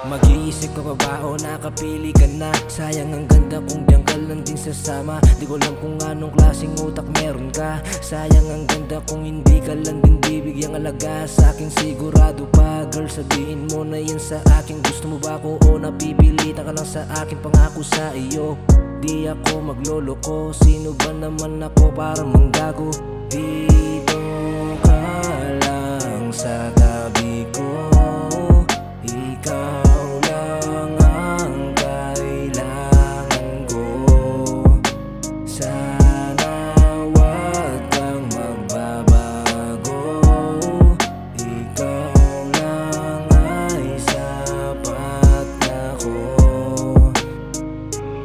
Mag-iisip ka pa ba o nakapili ka na? Sayang ang ganda kung diyan ka lang din sasama. Di ko alam kung anong klaseng utak meron ka. Sayang ang ganda kung hindi ka lang din bibigyang alaga sa akin. Sigurado pa girl, sabihin mo na yan sa akin. Gusto mo ba ako o napipilitan ka lang sa akin? Pangako sa iyo, di ako magloloko. Sino ba naman ako para manggago? Dito ka lang sa tabi ko. Ikaw lang ang kailangan ko. Sana wag kang magbabago. Ikaw lang ay sapat na ko.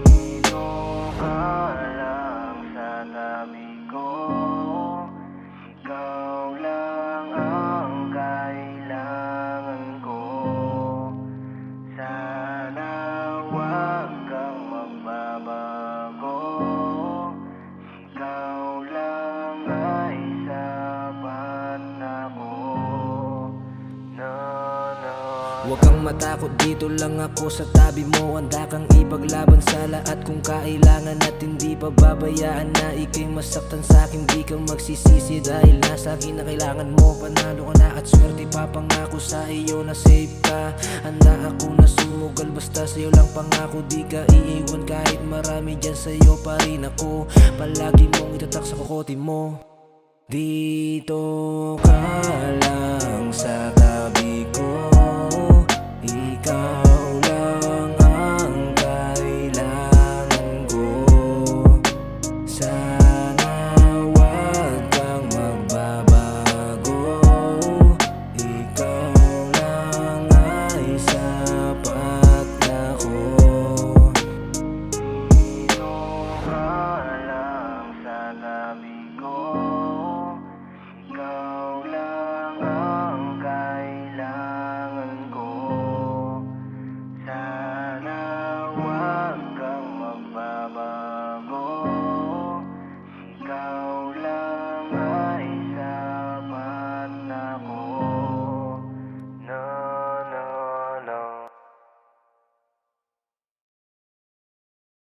Dito ka lang sa tabi ko. Ikaw lang ang kailangan ko. Sana wag kang magbabago. Ikaw lang ay sapat na ko. Huwag kang matakot, dito lang ako sa tabi mo. Handa kang ipaglaban sa lahat kung kailangan. At hindi pa babayaan na ika'y masaktan sa'kin. Di ka magsisisi dahil nasa akin na kailangan mo. Panalo ka na at swerte pa, pangako sa iyo na safe ka. Handa ako na sumugal basta sa'yo lang pangako. Di ka iiwan kahit marami dyan, sa'yo pa rin ako. Palagi mong itatak sa kokote mo. Dito ka lang sa